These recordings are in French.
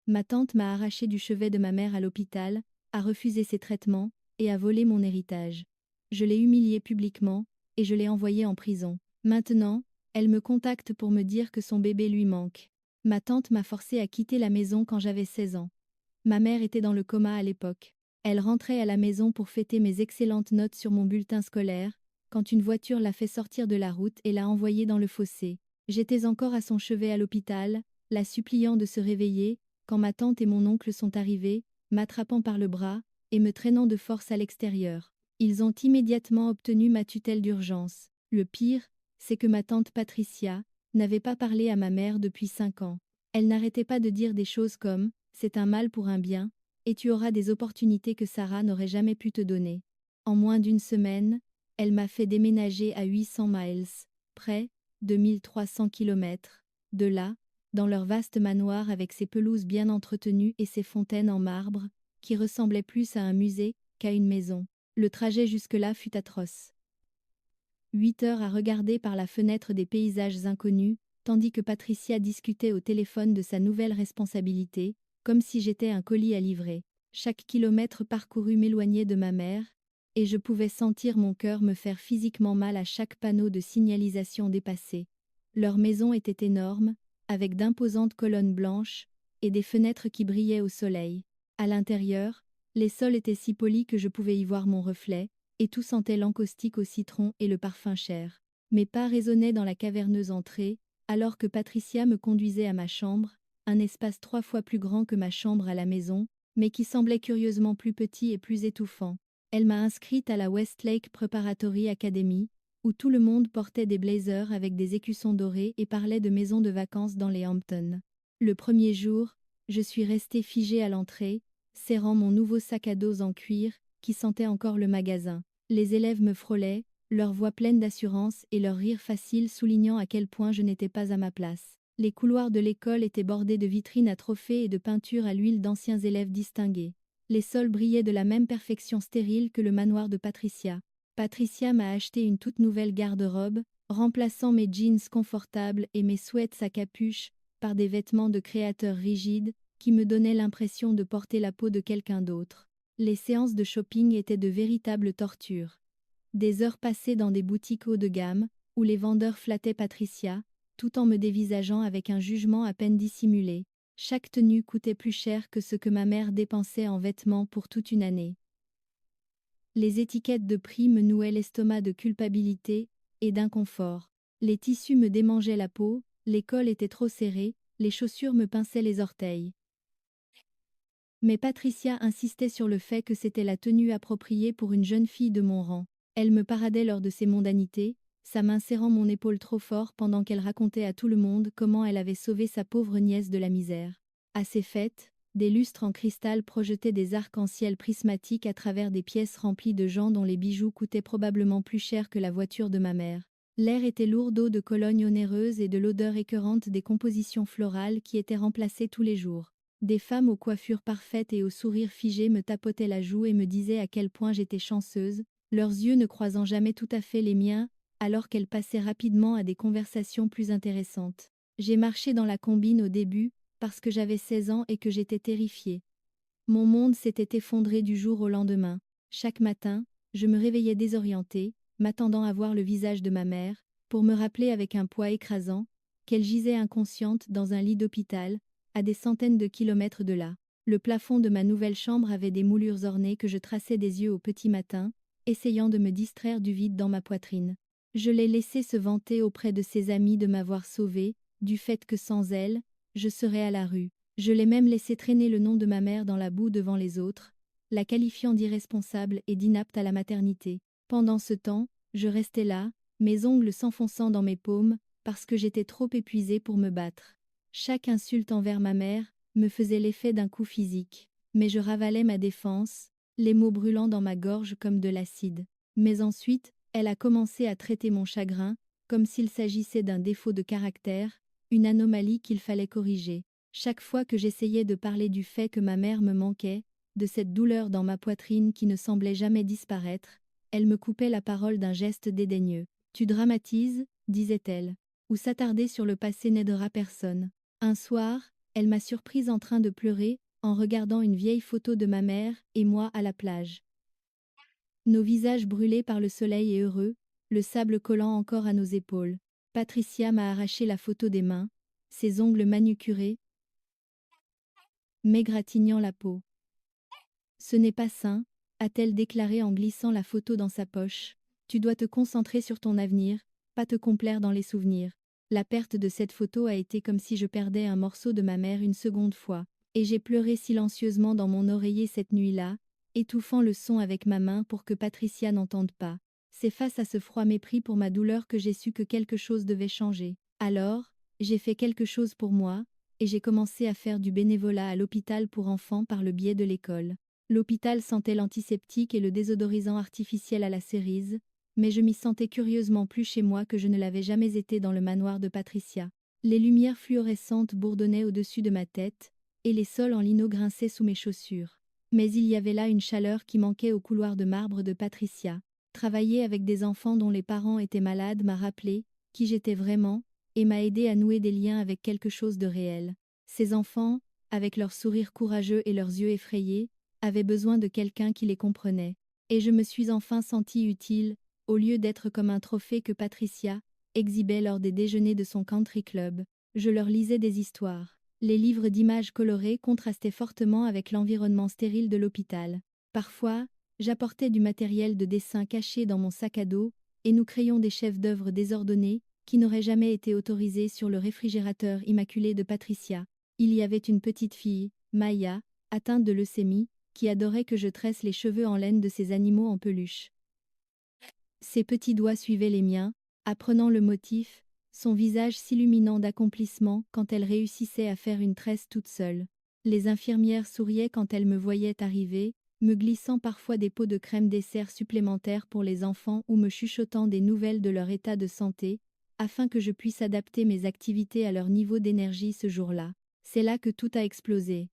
Ma tante m'a arraché du chevet de ma mère à l'hôpital, a refusé ses traitements, et a volé mon héritage. Je l'ai humiliée publiquement, et je l'ai envoyée en prison. Maintenant, elle me contacte pour me dire que son bébé lui manque. Ma tante m'a forcée à quitter la maison quand j'avais 16 ans. Ma mère était dans le coma à l'époque. Elle rentrait à la maison pour fêter mes excellentes notes sur mon bulletin scolaire, quand une voiture l'a fait sortir de la route et l'a envoyée dans le fossé. J'étais encore à son chevet à l'hôpital, la suppliant de se réveiller, quand ma tante et mon oncle sont arrivés, m'attrapant par le bras, et me traînant de force à l'extérieur. Ils ont immédiatement obtenu ma tutelle d'urgence. Le pire, c'est que ma tante Patricia n'avait pas parlé à ma mère depuis 5 ans. Elle n'arrêtait pas de dire des choses comme « c'est un mal pour un bien » et tu auras des opportunités que Sarah n'aurait jamais pu te donner. En moins d'une semaine, elle m'a fait déménager à 800 miles, près de 1300 kilomètres, de là, dans leur vaste manoir avec ses pelouses bien entretenues et ses fontaines en marbre, qui ressemblaient plus à un musée qu'à une maison. Le trajet jusque-là fut atroce. 8 heures à regarder par la fenêtre des paysages inconnus, tandis que Patricia discutait au téléphone de sa nouvelle responsabilité, comme si j'étais un colis à livrer. Chaque kilomètre parcouru m'éloignait de ma mère, et je pouvais sentir mon cœur me faire physiquement mal à chaque panneau de signalisation dépassé. Leur maison était énorme, avec d'imposantes colonnes blanches, et des fenêtres qui brillaient au soleil. À l'intérieur, les sols étaient si polis que je pouvais y voir mon reflet, et tout sentait l'encaustique au citron et le parfum cher. Mes pas résonnaient dans la caverneuse entrée, alors que Patricia me conduisait à ma chambre, un espace 3 fois plus grand que ma chambre à la maison, mais qui semblait curieusement plus petit et plus étouffant. Elle m'a inscrite à la Westlake Preparatory Academy, où tout le monde portait des blazers avec des écussons dorés et parlait de maisons de vacances dans les Hamptons. Le premier jour, je suis restée figée à l'entrée, serrant mon nouveau sac à dos en cuir, qui sentait encore le magasin. Les élèves me frôlaient, leur voix pleine d'assurance et leur rire facile soulignant à quel point je n'étais pas à ma place. Les couloirs de l'école étaient bordés de vitrines à trophées et de peintures à l'huile d'anciens élèves distingués. Les sols brillaient de la même perfection stérile que le manoir de Patricia. Patricia m'a acheté une toute nouvelle garde-robe, remplaçant mes jeans confortables et mes sweats à capuche par des vêtements de créateurs rigides qui me donnaient l'impression de porter la peau de quelqu'un d'autre. Les séances de shopping étaient de véritables tortures. Des heures passées dans des boutiques haut de gamme, où les vendeurs flattaient Patricia, tout en me dévisageant avec un jugement à peine dissimulé. Chaque tenue coûtait plus cher que ce que ma mère dépensait en vêtements pour toute une année. Les étiquettes de prix me nouaient l'estomac de culpabilité et d'inconfort. Les tissus me démangeaient la peau, les cols étaient trop serrés, les chaussures me pinçaient les orteils. Mais Patricia insistait sur le fait que c'était la tenue appropriée pour une jeune fille de mon rang. Elle me paradait lors de ces mondanités, sa main serrant mon épaule trop fort pendant qu'elle racontait à tout le monde comment elle avait sauvé sa pauvre nièce de la misère. À ces fêtes, des lustres en cristal projetaient des arcs-en-ciel prismatiques à travers des pièces remplies de gens dont les bijoux coûtaient probablement plus cher que la voiture de ma mère. L'air était lourd d'eau de Cologne onéreuse et de l'odeur écœurante des compositions florales qui étaient remplacées tous les jours. Des femmes aux coiffures parfaites et aux sourires figés me tapotaient la joue et me disaient à quel point j'étais chanceuse, leurs yeux ne croisant jamais tout à fait les miens, alors qu'elles passaient rapidement à des conversations plus intéressantes. J'ai marché dans la combine au début, parce que j'avais 16 ans et que j'étais terrifiée. Mon monde s'était effondré du jour au lendemain. Chaque matin, je me réveillais désorientée, m'attendant à voir le visage de ma mère, pour me rappeler avec un poids écrasant, qu'elle gisait inconsciente dans un lit d'hôpital, à des centaines de kilomètres de là. Le plafond de ma nouvelle chambre avait des moulures ornées que je traçais des yeux au petit matin, essayant de me distraire du vide dans ma poitrine. Je l'ai laissée se vanter auprès de ses amis de m'avoir sauvée, du fait que sans elle, je serais à la rue. Je l'ai même laissé traîner le nom de ma mère dans la boue devant les autres, la qualifiant d'irresponsable et d'inapte à la maternité. Pendant ce temps, je restais là, mes ongles s'enfonçant dans mes paumes, parce que j'étais trop épuisée pour me battre. Chaque insulte envers ma mère me faisait l'effet d'un coup physique, mais je ravalais ma défense, les mots brûlant dans ma gorge comme de l'acide. Mais ensuite, elle a commencé à traiter mon chagrin, comme s'il s'agissait d'un défaut de caractère, une anomalie qu'il fallait corriger. Chaque fois que j'essayais de parler du fait que ma mère me manquait, de cette douleur dans ma poitrine qui ne semblait jamais disparaître, elle me coupait la parole d'un geste dédaigneux. « Tu dramatises » disait-elle. « Ou s'attarder sur le passé n'aidera personne. » Un soir, Elle m'a surprise en train de pleurer, en regardant une vieille photo de ma mère et moi à la plage. Nos visages brûlés par le soleil et heureux, le sable collant encore à nos épaules. Patricia m'a arraché la photo des mains, ses ongles manucurés, m'égratignant la peau. Ce n'est pas sain, a-t-elle déclaré en glissant la photo dans sa poche. Tu dois te concentrer sur ton avenir, pas te complaire dans les souvenirs. La perte de cette photo a été comme si je perdais un morceau de ma mère une seconde fois, et j'ai pleuré silencieusement dans mon oreiller cette nuit-là, étouffant le son avec ma main pour que Patricia n'entende pas. C'est face à ce froid mépris pour ma douleur que j'ai su que quelque chose devait changer. Alors, j'ai fait quelque chose pour moi, et j'ai commencé à faire du bénévolat à l'hôpital pour enfants par le biais de l'école. L'hôpital sentait l'antiseptique et le désodorisant artificiel à la cérise, mais je m'y sentais curieusement plus chez moi que je ne l'avais jamais été dans le manoir de Patricia. Les lumières fluorescentes bourdonnaient au-dessus de ma tête, et les sols en lino grinçaient sous mes chaussures. Mais il y avait là une chaleur qui manquait au couloir de marbre de Patricia. Travailler avec des enfants dont les parents étaient malades m'a rappelé qui j'étais vraiment, et m'a aidé à nouer des liens avec quelque chose de réel. Ces enfants, avec leurs sourires courageux et leurs yeux effrayés, avaient besoin de quelqu'un qui les comprenait. Et je me suis enfin sentie utile, au lieu d'être comme un trophée que Patricia exhibait lors des déjeuners de son country club. Je leur lisais des histoires. Les livres d'images colorées contrastaient fortement avec l'environnement stérile de l'hôpital. Parfois, j'apportais du matériel de dessin caché dans mon sac à dos, et nous créions des chefs-d'œuvre désordonnés, qui n'auraient jamais été autorisés sur le réfrigérateur immaculé de Patricia. Il y avait une petite fille, Maya, atteinte de leucémie, qui adorait que je tresse les cheveux en laine de ces animaux en peluche. Ses petits doigts suivaient les miens, apprenant le motif, son visage s'illuminant d'accomplissement quand elle réussissait à faire une tresse toute seule. Les infirmières souriaient quand elles me voyaient arriver, me glissant parfois des pots de crème dessert supplémentaires pour les enfants ou me chuchotant des nouvelles de leur état de santé, afin que je puisse adapter mes activités à leur niveau d'énergie ce jour-là. C'est là que tout a explosé.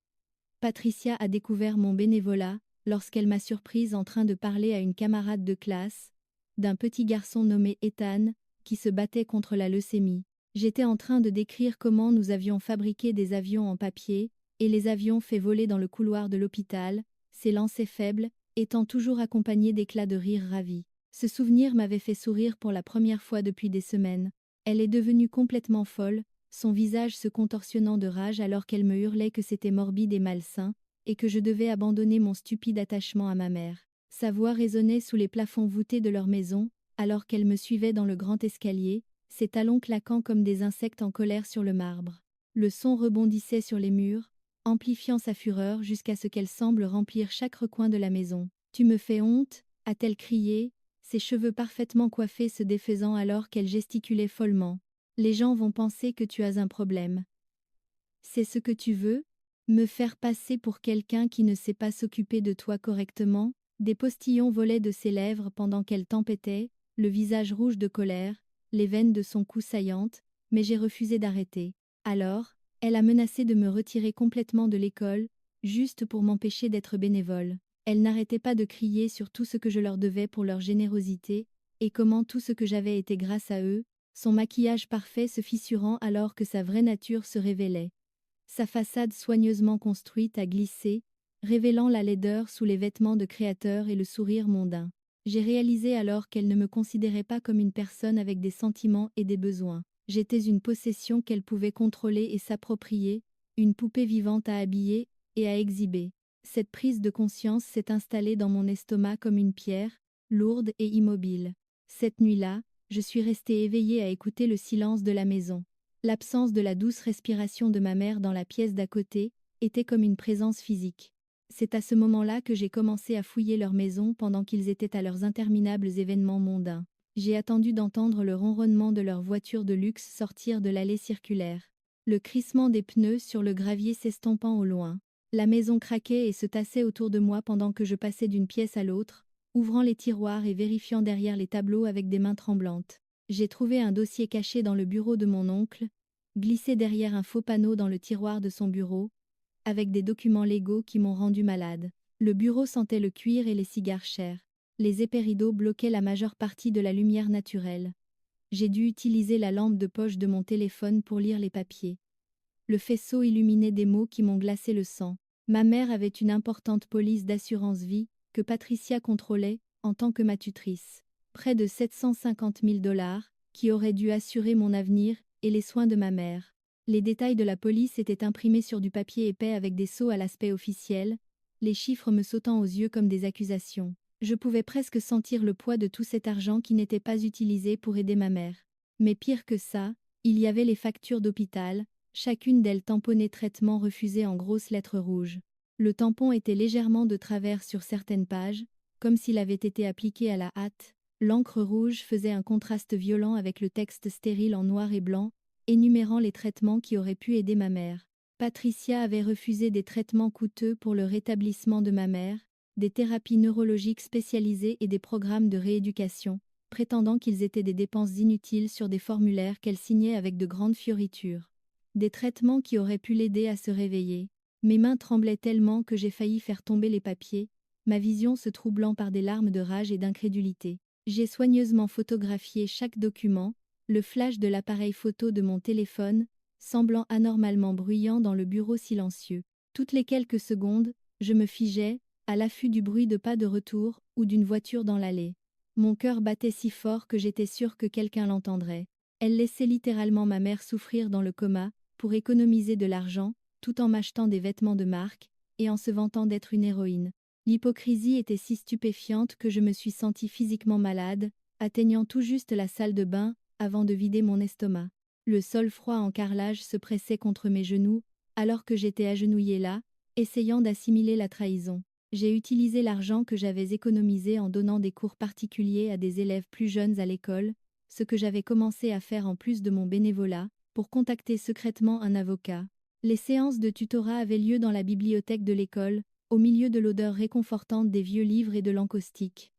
Patricia a découvert mon bénévolat, lorsqu'elle m'a surprise en train de parler à une camarade de classe, d'un petit garçon nommé Ethan, qui se battait contre la leucémie. J'étais en train de décrire comment nous avions fabriqué des avions en papier, et les avions fait voler dans le couloir de l'hôpital, ses lancers faibles, étant toujours accompagnés d'éclats de rire ravis. Ce souvenir m'avait fait sourire pour la première fois depuis des semaines. Elle est devenue complètement folle, son visage se contorsionnant de rage alors qu'elle me hurlait que c'était morbide et malsain, et que je devais abandonner mon stupide attachement à ma mère. Sa voix résonnait sous les plafonds voûtés de leur maison, alors qu'elle me suivait dans le grand escalier, ses talons claquant comme des insectes en colère sur le marbre. Le son rebondissait sur les murs, amplifiant sa fureur jusqu'à ce qu'elle semble remplir chaque recoin de la maison. « Tu me fais honte » a-t-elle crié, ses cheveux parfaitement coiffés se défaisant alors qu'elle gesticulait follement. « Les gens vont penser que tu as un problème. C'est ce que tu veux ? Me faire passer pour quelqu'un qui ne sait pas s'occuper de toi correctement ?» Des postillons volaient de ses lèvres pendant qu'elle tempêtait, le visage rouge de colère, les veines de son cou saillantes, mais j'ai refusé d'arrêter. Alors, elle a menacé de me retirer complètement de l'école, juste pour m'empêcher d'être bénévole. Elle n'arrêtait pas de crier sur tout ce que je leur devais pour leur générosité, et comment tout ce que j'avais été grâce à eux, son maquillage parfait se fissurant alors que sa vraie nature se révélait. Sa façade soigneusement construite a glissé, révélant la laideur sous les vêtements de créateur et le sourire mondain. J'ai réalisé alors qu'elle ne me considérait pas comme une personne avec des sentiments et des besoins. J'étais une possession qu'elle pouvait contrôler et s'approprier, une poupée vivante à habiller et à exhiber. Cette prise de conscience s'est installée dans mon estomac comme une pierre, lourde et immobile. Cette nuit-là, je suis restée éveillée à écouter le silence de la maison. L'absence de la douce respiration de ma mère dans la pièce d'à côté était comme une présence physique. C'est à ce moment-là que j'ai commencé à fouiller leur maison pendant qu'ils étaient à leurs interminables événements mondains. J'ai attendu d'entendre le ronronnement de leur voiture de luxe sortir de l'allée circulaire. Le crissement des pneus sur le gravier s'estompant au loin. La maison craquait et se tassait autour de moi pendant que je passais d'une pièce à l'autre, ouvrant les tiroirs et vérifiant derrière les tableaux avec des mains tremblantes. J'ai trouvé un dossier caché dans le bureau de mon oncle, glissé derrière un faux panneau dans le tiroir de son bureau, avec des documents légaux qui m'ont rendu malade. Le bureau sentait le cuir et les cigares chers. Les épais rideaux bloquaient la majeure partie de la lumière naturelle. J'ai dû utiliser la lampe de poche de mon téléphone pour lire les papiers. Le faisceau illuminé des mots qui m'ont glacé le sang. Ma mère avait une importante police d'assurance vie, que Patricia contrôlait, en tant que ma tutrice. Près de 750 000 $, qui auraient dû assurer mon avenir, et les soins de ma mère. Les détails de la police étaient imprimés sur du papier épais avec des sceaux à l'aspect officiel, les chiffres me sautant aux yeux comme des accusations. Je pouvais presque sentir le poids de tout cet argent qui n'était pas utilisé pour aider ma mère. Mais pire que ça, il y avait les factures d'hôpital, chacune d'elles tamponnée traitement refusé en grosses lettres rouges. Le tampon était légèrement de travers sur certaines pages, comme s'il avait été appliqué à la hâte. L'encre rouge faisait un contraste violent avec le texte stérile en noir et blanc, énumérant les traitements qui auraient pu aider ma mère. Patricia avait refusé des traitements coûteux pour le rétablissement de ma mère, des thérapies neurologiques spécialisées et des programmes de rééducation, prétendant qu'ils étaient des dépenses inutiles sur des formulaires qu'elle signait avec de grandes fioritures. Des traitements qui auraient pu l'aider à se réveiller. Mes mains tremblaient tellement que j'ai failli faire tomber les papiers, ma vision se troublant par des larmes de rage et d'incrédulité. J'ai soigneusement photographié chaque document, le flash de l'appareil photo de mon téléphone, semblant anormalement bruyant dans le bureau silencieux. Toutes les quelques secondes, je me figeais, à l'affût du bruit de pas de retour ou d'une voiture dans l'allée. Mon cœur battait si fort que j'étais sûre que quelqu'un l'entendrait. Elle laissait littéralement ma mère souffrir dans le coma, pour économiser de l'argent, tout en m'achetant des vêtements de marque, et en se vantant d'être une héroïne. L'hypocrisie était si stupéfiante que je me suis sentie physiquement malade, atteignant tout juste la salle de bain, avant de vider mon estomac. Le sol froid en carrelage se pressait contre mes genoux, alors que j'étais agenouillée là, essayant d'assimiler la trahison. J'ai utilisé l'argent que j'avais économisé en donnant des cours particuliers à des élèves plus jeunes à l'école, ce que j'avais commencé à faire en plus de mon bénévolat, pour contacter secrètement un avocat. Les séances de tutorat avaient lieu dans la bibliothèque de l'école, au milieu de l'odeur réconfortante des vieux livres et de l'encaustique.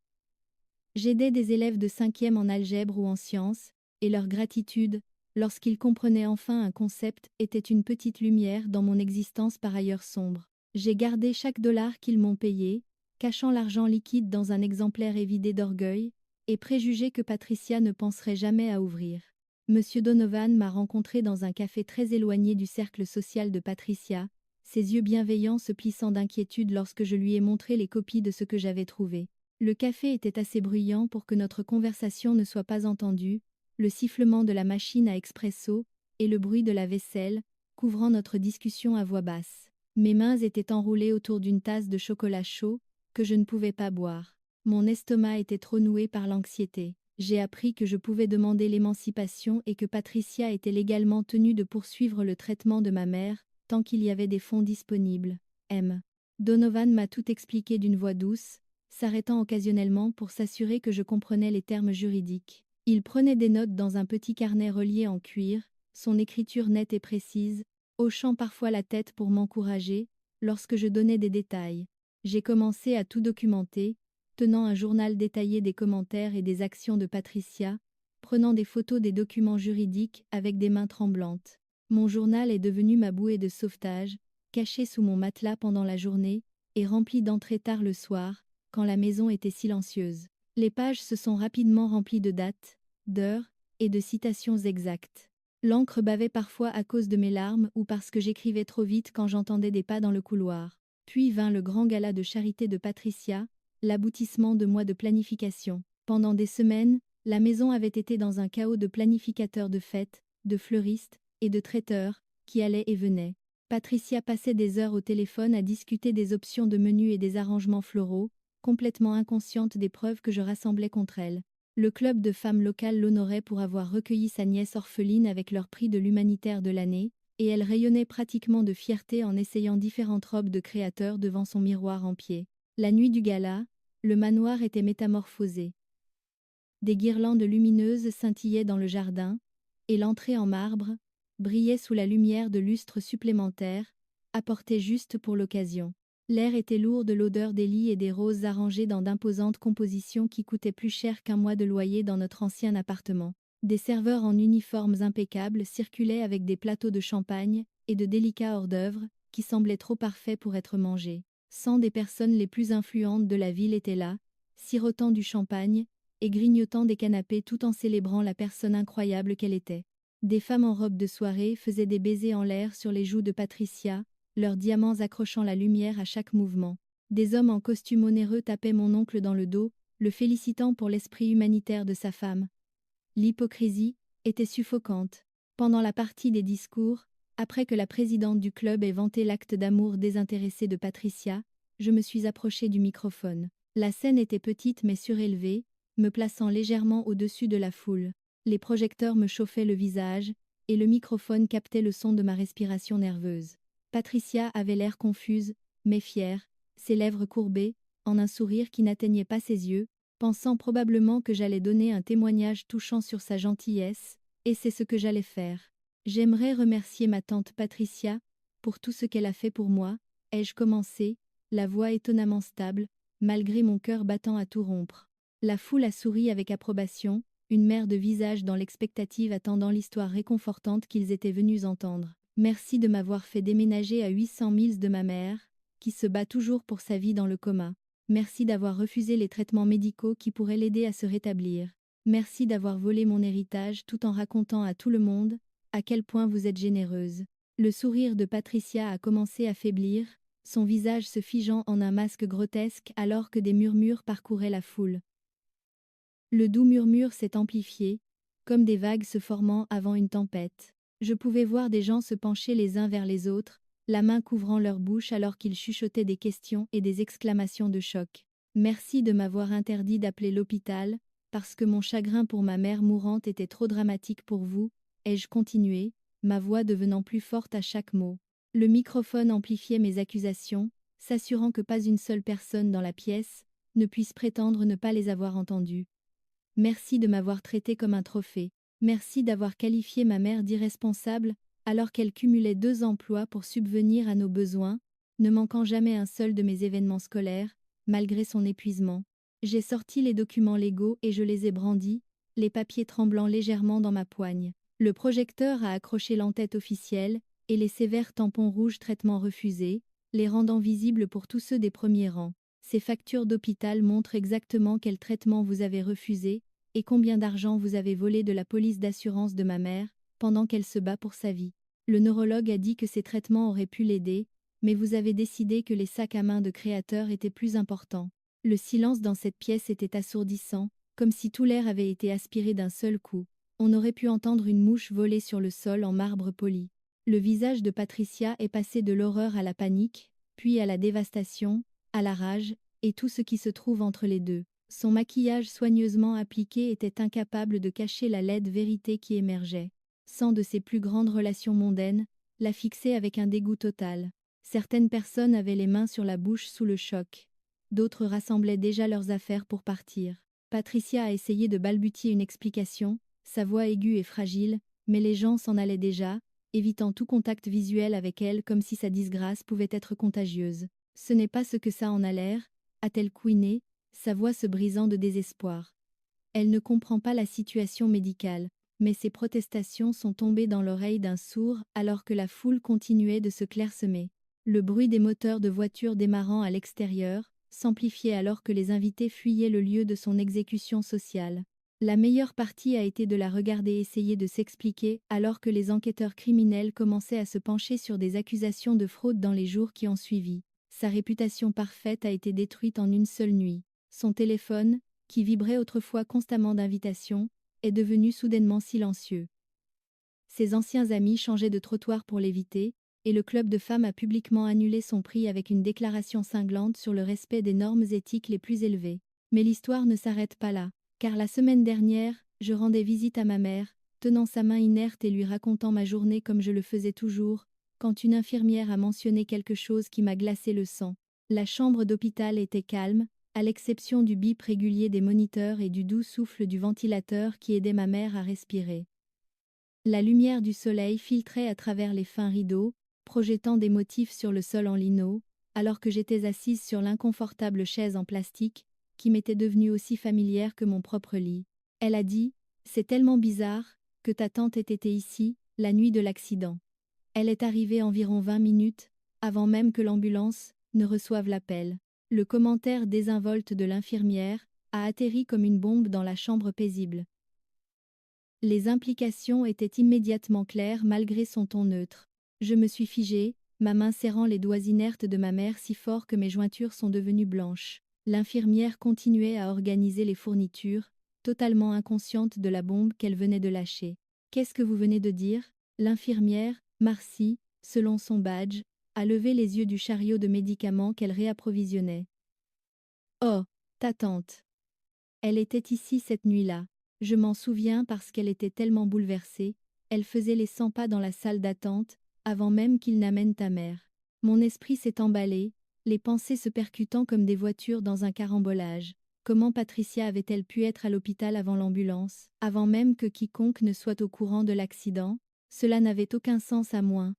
J'aidais des élèves de 5e en algèbre ou en sciences, et leur gratitude, lorsqu'ils comprenaient enfin un concept, était une petite lumière dans mon existence par ailleurs sombre. J'ai gardé chaque dollar qu'ils m'ont payé, cachant l'argent liquide dans un exemplaire évidé d'orgueil, et préjugé que Patricia ne penserait jamais à ouvrir. Monsieur Donovan m'a rencontré dans un café très éloigné du cercle social de Patricia, ses yeux bienveillants se plissant d'inquiétude lorsque je lui ai montré les copies de ce que j'avais trouvé. Le café était assez bruyant pour que notre conversation ne soit pas entendue, le sifflement de la machine à expresso, et le bruit de la vaisselle, couvrant notre discussion à voix basse. Mes mains étaient enroulées autour d'une tasse de chocolat chaud, que je ne pouvais pas boire. Mon estomac était trop noué par l'anxiété. J'ai appris que je pouvais demander l'émancipation et que Patricia était légalement tenue de poursuivre le traitement de ma mère, tant qu'il y avait des fonds disponibles. M. Donovan m'a tout expliqué d'une voix douce, s'arrêtant occasionnellement pour s'assurer que je comprenais les termes juridiques. Il prenait des notes dans un petit carnet relié en cuir, son écriture nette et précise, hochant parfois la tête pour m'encourager, lorsque je donnais des détails. J'ai commencé à tout documenter, tenant un journal détaillé des commentaires et des actions de Patricia, prenant des photos des documents juridiques avec des mains tremblantes. Mon journal est devenu ma bouée de sauvetage, caché sous mon matelas pendant la journée, et rempli d'entrées tard le soir, quand la maison était silencieuse. Les pages se sont rapidement remplies de dates, d'heures, et de citations exactes. L'encre bavait parfois à cause de mes larmes ou parce que j'écrivais trop vite quand j'entendais des pas dans le couloir. Puis vint le grand gala de charité de Patricia, l'aboutissement de mois de planification. Pendant des semaines, la maison avait été dans un chaos de planificateurs de fêtes, de fleuristes et de traiteurs, qui allaient et venaient. Patricia passait des heures au téléphone à discuter des options de menus et des arrangements floraux, complètement inconsciente des preuves que je rassemblais contre elle. Le club de femmes locales l'honorait pour avoir recueilli sa nièce orpheline avec leur prix de l'humanitaire de l'année, et elle rayonnait pratiquement de fierté en essayant différentes robes de créateurs devant son miroir en pied. La nuit du gala, le manoir était métamorphosé. Des guirlandes lumineuses scintillaient dans le jardin, et l'entrée en marbre brillait sous la lumière de lustres supplémentaires, apportés juste pour l'occasion. L'air était lourd de l'odeur des lits et des roses arrangés dans d'imposantes compositions qui coûtaient plus cher qu'un mois de loyer dans notre ancien appartement. Des serveurs en uniformes impeccables circulaient avec des plateaux de champagne et de délicats hors-d'œuvre qui semblaient trop parfaits pour être mangés. 100 des personnes les plus influentes de la ville étaient là, sirotant du champagne et grignotant des canapés tout en célébrant la personne incroyable qu'elle était. Des femmes en robe de soirée faisaient des baisers en l'air sur les joues de Patricia, leurs diamants accrochant la lumière à chaque mouvement. Des hommes en costume onéreux tapaient mon oncle dans le dos, le félicitant pour l'esprit humanitaire de sa femme. L'hypocrisie était suffocante. Pendant la partie des discours, après que la présidente du club ait vanté l'acte d'amour désintéressé de Patricia, je me suis approchée du microphone. La scène était petite mais surélevée, me plaçant légèrement au-dessus de la foule. Les projecteurs me chauffaient le visage, et le microphone captait le son de ma respiration nerveuse. Patricia avait l'air confuse, mais fière, ses lèvres courbées, en un sourire qui n'atteignait pas ses yeux, pensant probablement que j'allais donner un témoignage touchant sur sa gentillesse, et c'est ce que j'allais faire. J'aimerais remercier ma tante Patricia pour tout ce qu'elle a fait pour moi, ai-je commencé, la voix étonnamment stable, malgré mon cœur battant à tout rompre. La foule a souri avec approbation, une mer de visages dans l'expectative attendant l'histoire réconfortante qu'ils étaient venus entendre. Merci de m'avoir fait déménager à 800 miles de ma mère, qui se bat toujours pour sa vie dans le coma. Merci d'avoir refusé les traitements médicaux qui pourraient l'aider à se rétablir. Merci d'avoir volé mon héritage tout en racontant à tout le monde à quel point vous êtes généreuse. Le sourire de Patricia a commencé à faiblir, son visage se figeant en un masque grotesque alors que des murmures parcouraient la foule. Le doux murmure s'est amplifié, comme des vagues se formant avant une tempête. Je pouvais voir des gens se pencher les uns vers les autres, la main couvrant leur bouche alors qu'ils chuchotaient des questions et des exclamations de choc. Merci de m'avoir interdit d'appeler l'hôpital, parce que mon chagrin pour ma mère mourante était trop dramatique pour vous, ai-je continué, ma voix devenant plus forte à chaque mot. Le microphone amplifiait mes accusations, s'assurant que pas une seule personne dans la pièce ne puisse prétendre ne pas les avoir entendues. Merci de m'avoir traité comme un trophée. Merci d'avoir qualifié ma mère d'irresponsable, alors qu'elle cumulait 2 emplois pour subvenir à nos besoins, ne manquant jamais un seul de mes événements scolaires, malgré son épuisement. J'ai sorti les documents légaux et je les ai brandis, les papiers tremblant légèrement dans ma poigne. Le projecteur a accroché l'entête officielle, et les sévères tampons rouges traitement refusés, les rendant visibles pour tous ceux des premiers rangs. Ces factures d'hôpital montrent exactement quel traitement vous avez refusé, et combien d'argent vous avez volé de la police d'assurance de ma mère, pendant qu'elle se bat pour sa vie. Le neurologue a dit que ces traitements auraient pu l'aider, mais vous avez décidé que les sacs à main de créateurs étaient plus importants. Le silence dans cette pièce était assourdissant, comme si tout l'air avait été aspiré d'un seul coup. On aurait pu entendre une mouche voler sur le sol en marbre poli. Le visage de Patricia est passé de l'horreur à la panique, puis à la dévastation, à la rage, et tout ce qui se trouve entre les deux. Son maquillage soigneusement appliqué était incapable de cacher la laide vérité qui émergeait. Sans de ses plus grandes relations mondaines, la fixait avec un dégoût total. Certaines personnes avaient les mains sur la bouche sous le choc. D'autres rassemblaient déjà leurs affaires pour partir. Patricia a essayé de balbutier une explication, sa voix aiguë et fragile, mais les gens s'en allaient déjà, évitant tout contact visuel avec elle comme si sa disgrâce pouvait être contagieuse. Ce n'est pas ce que ça en a l'air, a-t-elle couiné, sa voix se brisant de désespoir. Elle ne comprend pas la situation médicale, mais ses protestations sont tombées dans l'oreille d'un sourd alors que la foule continuait de se clairsemer. Le bruit des moteurs de voitures démarrant à l'extérieur s'amplifiait alors que les invités fuyaient le lieu de son exécution sociale. La meilleure partie a été de la regarder essayer de s'expliquer alors que les enquêteurs criminels commençaient à se pencher sur des accusations de fraude dans les jours qui ont suivi. Sa réputation parfaite a été détruite en une seule nuit. Son téléphone, qui vibrait autrefois constamment d'invitations, est devenu soudainement silencieux. Ses anciens amis changeaient de trottoir pour l'éviter, et le club de femmes a publiquement annulé son prix avec une déclaration cinglante sur le respect des normes éthiques les plus élevées. Mais l'histoire ne s'arrête pas là, car la semaine dernière, je rendais visite à ma mère, tenant sa main inerte et lui racontant ma journée comme je le faisais toujours, quand une infirmière a mentionné quelque chose qui m'a glacé le sang. La chambre d'hôpital était calme, à l'exception du bip régulier des moniteurs et du doux souffle du ventilateur qui aidait ma mère à respirer. La lumière du soleil filtrait à travers les fins rideaux, projetant des motifs sur le sol en lino, alors que j'étais assise sur l'inconfortable chaise en plastique, qui m'était devenue aussi familière que mon propre lit. Elle a dit « C'est tellement bizarre que ta tante ait été ici, la nuit de l'accident. Elle est arrivée environ 20 minutes, avant même que l'ambulance ne reçoive l'appel. » Le commentaire désinvolte de l'infirmière a atterri comme une bombe dans la chambre paisible. Les implications étaient immédiatement claires malgré son ton neutre. Je me suis figée, ma main serrant les doigts inertes de ma mère si fort que mes jointures sont devenues blanches. L'infirmière continuait à organiser les fournitures, totalement inconsciente de la bombe qu'elle venait de lâcher. « Qu'est-ce que vous venez de dire ?» L'infirmière, Marcy, selon son badge, a levé les yeux du chariot de médicaments qu'elle réapprovisionnait. « Oh, ta tante. Elle était ici cette nuit-là. Je m'en souviens parce qu'elle était tellement bouleversée, elle faisait les 100 pas dans la salle d'attente, avant même qu'il n'amène ta mère. » Mon esprit s'est emballé, les pensées se percutant comme des voitures dans un carambolage. Comment Patricia avait-elle pu être à l'hôpital avant l'ambulance, avant même que quiconque ne soit au courant de l'accident? Cela n'avait aucun sens à moins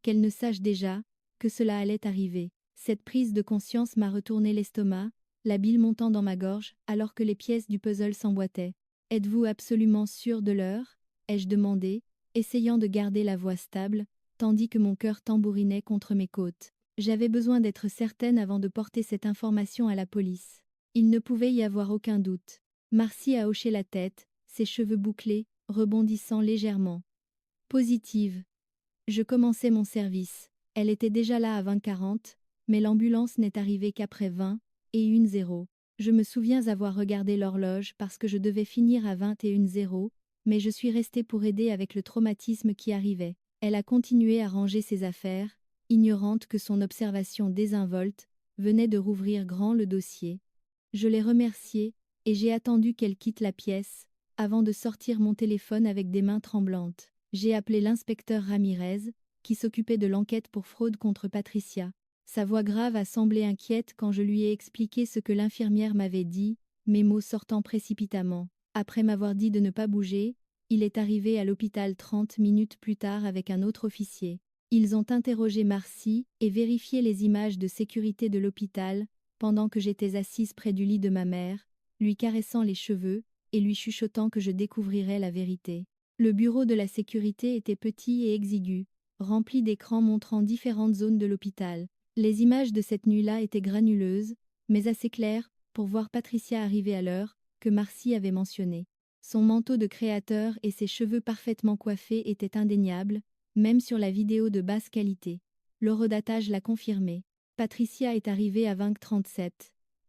qu'elle ne sache déjà que cela allait arriver. Cette prise de conscience m'a retourné l'estomac, la bile montant dans ma gorge alors que les pièces du puzzle s'emboîtaient. « Êtes-vous absolument sûr de l'heure ?» ai-je demandé, essayant de garder la voix stable, tandis que mon cœur tambourinait contre mes côtes. J'avais besoin d'être certaine avant de porter cette information à la police. Il ne pouvait y avoir aucun doute. Marcy a hoché la tête, ses cheveux bouclés, rebondissant légèrement. Positive. Je commençais mon service. Elle était déjà là à 20h40, mais l'ambulance n'est arrivée qu'après 20h01. Je me souviens avoir regardé l'horloge parce que je devais finir à 21h, mais je suis restée pour aider avec le traumatisme qui arrivait. Elle a continué à ranger ses affaires, ignorante que son observation désinvolte venait de rouvrir grand le dossier. Je l'ai remerciée, et j'ai attendu qu'elle quitte la pièce, avant de sortir mon téléphone avec des mains tremblantes. J'ai appelé l'inspecteur Ramirez, qui s'occupait de l'enquête pour fraude contre Patricia. Sa voix grave a semblé inquiète quand je lui ai expliqué ce que l'infirmière m'avait dit, mes mots sortant précipitamment. Après m'avoir dit de ne pas bouger, il est arrivé à l'hôpital 30 minutes plus tard avec un autre officier. Ils ont interrogé Marcy et vérifié les images de sécurité de l'hôpital, pendant que j'étais assise près du lit de ma mère, lui caressant les cheveux et lui chuchotant que je découvrirais la vérité. Le bureau de la sécurité était petit et exigu, rempli d'écrans montrant différentes zones de l'hôpital. Les images de cette nuit-là étaient granuleuses, mais assez claires pour voir Patricia arriver à l'heure que Marcy avait mentionnée. Son manteau de créateur et ses cheveux parfaitement coiffés étaient indéniables, même sur la vidéo de basse qualité. L'horodatage l'a confirmé. Patricia est arrivée à 20h37,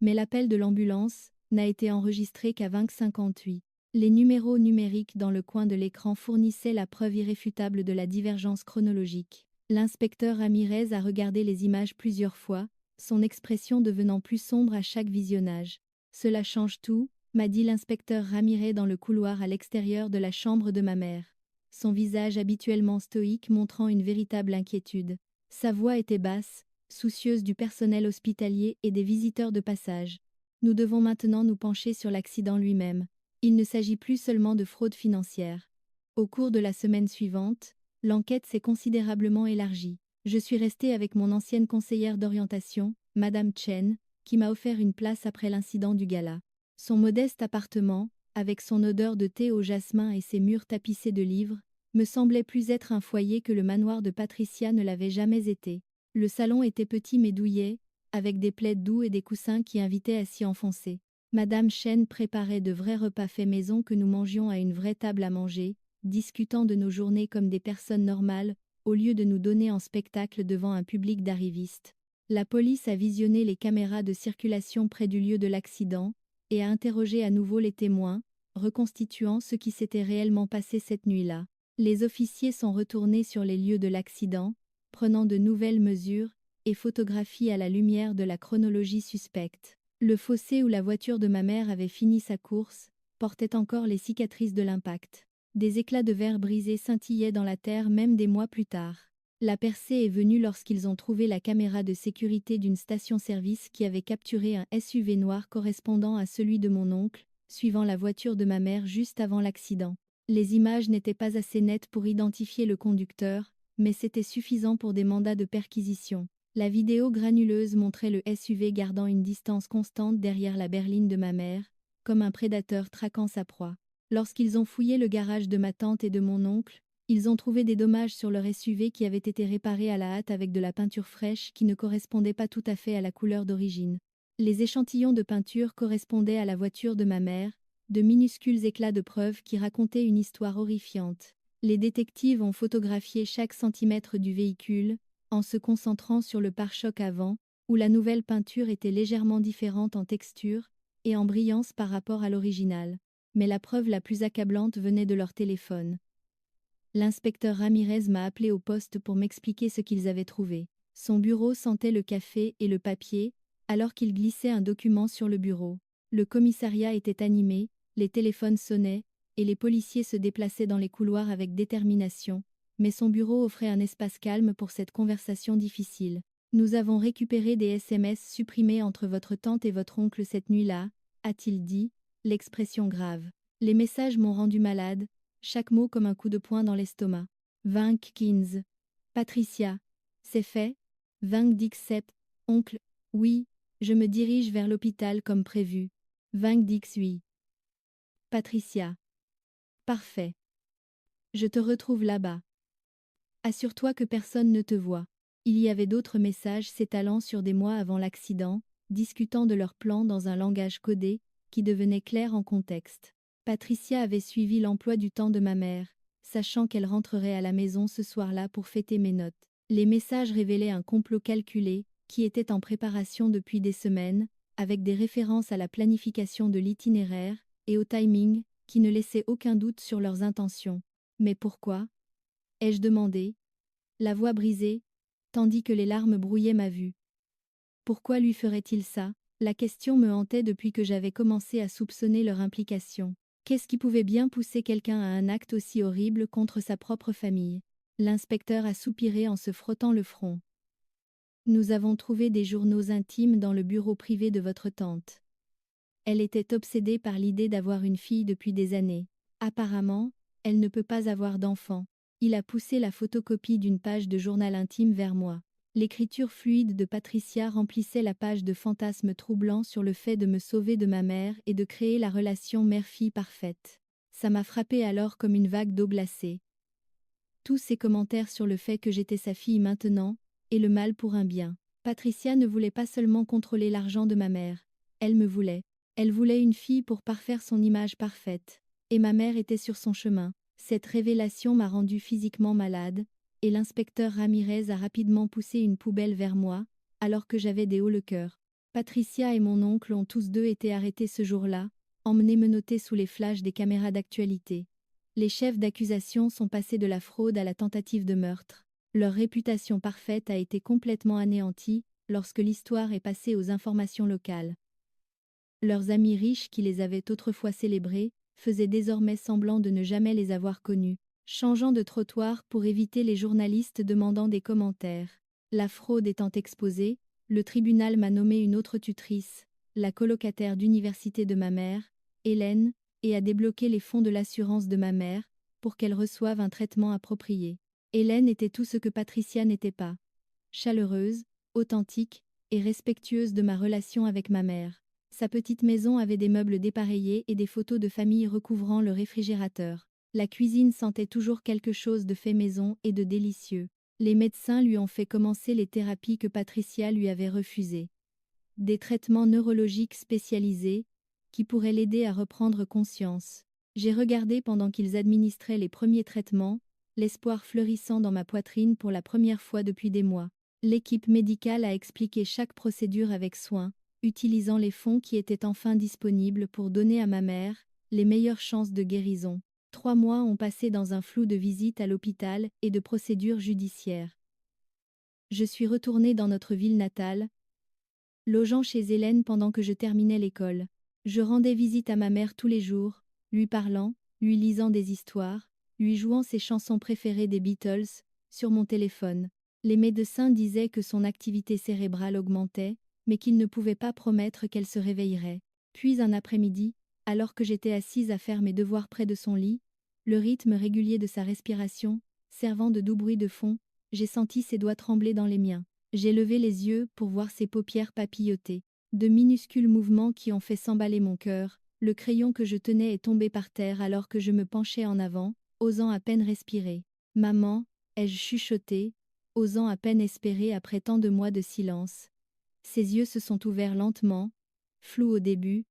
mais l'appel de l'ambulance n'a été enregistré qu'à 20h58. Les numéros numériques dans le coin de l'écran fournissaient la preuve irréfutable de la divergence chronologique. L'inspecteur Ramirez a regardé les images plusieurs fois, son expression devenant plus sombre à chaque visionnage. « Cela change tout », m'a dit l'inspecteur Ramirez dans le couloir à l'extérieur de la chambre de ma mère. Son visage habituellement stoïque montrant une véritable inquiétude. Sa voix était basse, soucieuse du personnel hospitalier et des visiteurs de passage. Nous devons maintenant nous pencher sur l'accident lui-même. Il ne s'agit plus seulement de fraude financière. Au cours de la semaine suivante, l'enquête s'est considérablement élargie. Je suis restée avec mon ancienne conseillère d'orientation, Madame Chen, qui m'a offert une place après l'incident du gala. Son modeste appartement, avec son odeur de thé au jasmin et ses murs tapissés de livres, me semblait plus être un foyer que le manoir de Patricia ne l'avait jamais été. Le salon était petit mais douillet, avec des plaids doux et des coussins qui invitaient à s'y enfoncer. Madame Chen préparait de vrais repas faits maison que nous mangions à une vraie table à manger, discutant de nos journées comme des personnes normales, au lieu de nous donner en spectacle devant un public d'arrivistes. La police a visionné les caméras de circulation près du lieu de l'accident, et a interrogé à nouveau les témoins, reconstituant ce qui s'était réellement passé cette nuit-là. Les officiers sont retournés sur les lieux de l'accident, prenant de nouvelles mesures et photographies à la lumière de la chronologie suspecte. Le fossé où la voiture de ma mère avait fini sa course portait encore les cicatrices de l'impact. Des éclats de verre brisés scintillaient dans la terre même des mois plus tard. La percée est venue lorsqu'ils ont trouvé la caméra de sécurité d'une station-service qui avait capturé un SUV noir correspondant à celui de mon oncle, suivant la voiture de ma mère juste avant l'accident. Les images n'étaient pas assez nettes pour identifier le conducteur, mais c'était suffisant pour des mandats de perquisition. La vidéo granuleuse montrait le SUV gardant une distance constante derrière la berline de ma mère, comme un prédateur traquant sa proie. Lorsqu'ils ont fouillé le garage de ma tante et de mon oncle, ils ont trouvé des dommages sur leur SUV qui avait été réparé à la hâte avec de la peinture fraîche qui ne correspondait pas tout à fait à la couleur d'origine. Les échantillons de peinture correspondaient à la voiture de ma mère, de minuscules éclats de preuves qui racontaient une histoire horrifiante. Les détectives ont photographié chaque centimètre du véhicule, en se concentrant sur le pare-choc avant, où la nouvelle peinture était légèrement différente en texture et en brillance par rapport à l'original. Mais la preuve la plus accablante venait de leur téléphone. L'inspecteur Ramirez m'a appelé au poste pour m'expliquer ce qu'ils avaient trouvé. Son bureau sentait le café et le papier, alors qu'il glissait un document sur le bureau. Le commissariat était animé, les téléphones sonnaient, et les policiers se déplaçaient dans les couloirs avec détermination, mais son bureau offrait un espace calme pour cette conversation difficile. Nous avons récupéré des SMS supprimés entre votre tante et votre oncle cette nuit-là, a-t-il dit, l'expression grave. Les messages m'ont rendu malade, chaque mot comme un coup de poing dans l'estomac. Kins. Patricia. C'est fait. Dix oncle. Oui, je me dirige vers l'hôpital comme prévu. Dix oui. Patricia. Parfait. Je te retrouve là-bas. Assure-toi que personne ne te voit. Il y avait d'autres messages s'étalant sur des mois avant l'accident, discutant de leur plan dans un langage codé, qui devenait clair en contexte. Patricia avait suivi l'emploi du temps de ma mère, sachant qu'elle rentrerait à la maison ce soir-là pour fêter mes notes. Les messages révélaient un complot calculé, qui était en préparation depuis des semaines, avec des références à la planification de l'itinéraire, et au timing, qui ne laissait aucun doute sur leurs intentions. Mais pourquoi ? Ai-je demandé, la voix brisée, tandis que les larmes brouillaient ma vue. Pourquoi lui ferait-il ça ? La question me hantait depuis que j'avais commencé à soupçonner leur implication. Qu'est-ce qui pouvait bien pousser quelqu'un à un acte aussi horrible contre sa propre famille ? L'inspecteur a soupiré en se frottant le front. Nous avons trouvé des journaux intimes dans le bureau privé de votre tante. Elle était obsédée par l'idée d'avoir une fille depuis des années. Apparemment, elle ne peut pas avoir d'enfant. Il a poussé la photocopie d'une page de journal intime vers moi. L'écriture fluide de Patricia remplissait la page de fantasmes troublants sur le fait de me sauver de ma mère et de créer la relation mère-fille parfaite. Ça m'a frappé alors comme une vague d'eau glacée. Tous ces commentaires sur le fait que j'étais sa fille maintenant, et le mal pour un bien. Patricia ne voulait pas seulement contrôler l'argent de ma mère. Elle me voulait. Elle voulait une fille pour parfaire son image parfaite. Et ma mère était sur son chemin. Cette révélation m'a rendu physiquement malade, et l'inspecteur Ramirez a rapidement poussé une poubelle vers moi, alors que j'avais des hauts le cœur. Patricia et mon oncle ont tous deux été arrêtés ce jour-là, emmenés menottés sous les flashs des caméras d'actualité. Les chefs d'accusation sont passés de la fraude à la tentative de meurtre. Leur réputation parfaite a été complètement anéantie lorsque l'histoire est passée aux informations locales. Leurs amis riches qui les avaient autrefois célébrés faisaient désormais semblant de ne jamais les avoir connus, changeant de trottoir pour éviter les journalistes demandant des commentaires. La fraude étant exposée, le tribunal m'a nommé une autre tutrice, la colocataire d'université de ma mère, Hélène, et a débloqué les fonds de l'assurance de ma mère, pour qu'elle reçoive un traitement approprié. Hélène était tout ce que Patricia n'était pas. Chaleureuse, authentique, et respectueuse de ma relation avec ma mère. Sa petite maison avait des meubles dépareillés et des photos de famille recouvrant le réfrigérateur. La cuisine sentait toujours quelque chose de fait maison et de délicieux. Les médecins lui ont fait commencer les thérapies que Patricia lui avait refusées. Des traitements neurologiques spécialisés, qui pourraient l'aider à reprendre conscience. J'ai regardé pendant qu'ils administraient les premiers traitements, l'espoir fleurissant dans ma poitrine pour la première fois depuis des mois. L'équipe médicale a expliqué chaque procédure avec soin, utilisant les fonds qui étaient enfin disponibles pour donner à ma mère les meilleures chances de guérison. 3 mois ont passé dans un flou de visites à l'hôpital et de procédures judiciaires. Je suis retournée dans notre ville natale, logeant chez Hélène pendant que je terminais l'école. Je rendais visite à ma mère tous les jours, lui parlant, lui lisant des histoires, lui jouant ses chansons préférées des Beatles, sur mon téléphone. Les médecins disaient que son activité cérébrale augmentait, mais qu'ils ne pouvaient pas promettre qu'elle se réveillerait. Puis un après-midi, alors que j'étais assise à faire mes devoirs près de son lit, le rythme régulier de sa respiration, servant de doux bruit de fond, j'ai senti ses doigts trembler dans les miens. J'ai levé les yeux pour voir ses paupières papilloter. De minuscules mouvements qui ont fait s'emballer mon cœur, le crayon que je tenais est tombé par terre alors que je me penchais en avant, osant à peine respirer. « Maman » ai-je chuchoté, osant à peine espérer après tant de mois de silence. Ses yeux se sont ouverts lentement, flous au début,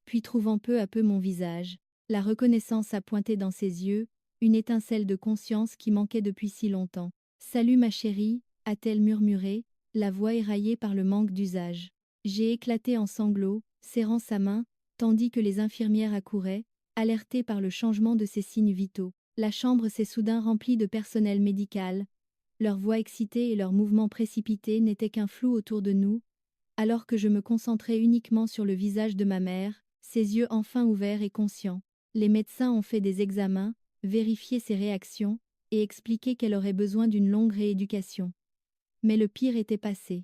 puis trouvant peu à peu mon visage. La reconnaissance a pointé dans ses yeux, une étincelle de conscience qui manquait depuis si longtemps. « Salut ma chérie », a-t-elle murmuré, la voix éraillée par le manque d'usage. J'ai éclaté en sanglots, serrant sa main, tandis que les infirmières accouraient, alertées par le changement de ses signes vitaux. La chambre s'est soudain remplie de personnel médical. Leurs voix excitées et leurs mouvements précipités n'étaient qu'un flou autour de nous, alors que je me concentrais uniquement sur le visage de ma mère, ses yeux enfin ouverts et conscients. Les médecins ont fait des examens, vérifié ses réactions, et expliqué qu'elle aurait besoin d'une longue rééducation. Mais le pire était passé.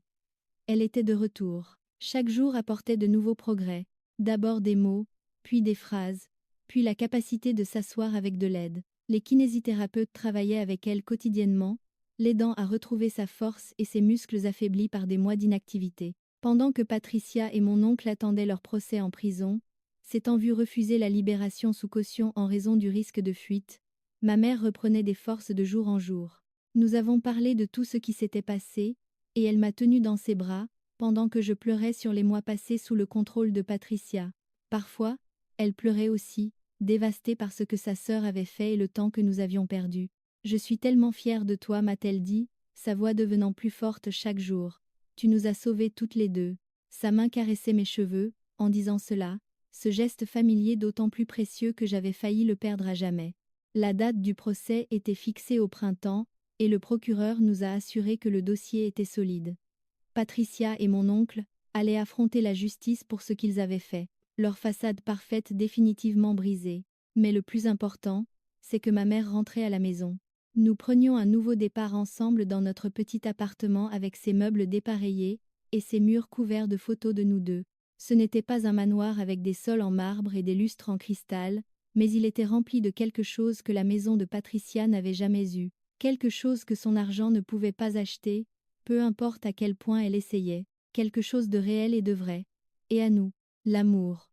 Elle était de retour. Chaque jour apportait de nouveaux progrès. D'abord des mots, puis des phrases, puis la capacité de s'asseoir avec de l'aide. Les kinésithérapeutes travaillaient avec elle quotidiennement, l'aidant à retrouver sa force et ses muscles affaiblis par des mois d'inactivité. Pendant que Patricia et mon oncle attendaient leur procès en prison, s'étant vu refuser la libération sous caution en raison du risque de fuite, ma mère reprenait des forces de jour en jour. Nous avons parlé de tout ce qui s'était passé, et elle m'a tenue dans ses bras, pendant que je pleurais sur les mois passés sous le contrôle de Patricia. Parfois, elle pleurait aussi, dévastée par ce que sa sœur avait fait et le temps que nous avions perdu. « Je suis tellement fière de toi », m'a-t-elle dit, sa voix devenant plus forte chaque jour. « Tu nous as sauvés toutes les deux. » Sa main caressait mes cheveux, en disant cela, ce geste familier d'autant plus précieux que j'avais failli le perdre à jamais. La date du procès était fixée au printemps, et le procureur nous a assuré que le dossier était solide. Patricia et mon oncle allaient affronter la justice pour ce qu'ils avaient fait, leur façade parfaite définitivement brisée. Mais le plus important, c'est que ma mère rentrait à la maison. Nous prenions un nouveau départ ensemble dans notre petit appartement avec ses meubles dépareillés et ses murs couverts de photos de nous deux. Ce n'était pas un manoir avec des sols en marbre et des lustres en cristal, mais il était rempli de quelque chose que la maison de Patricia n'avait jamais eu, quelque chose que son argent ne pouvait pas acheter, peu importe à quel point elle essayait, quelque chose de réel et de vrai. Et à nous, l'amour.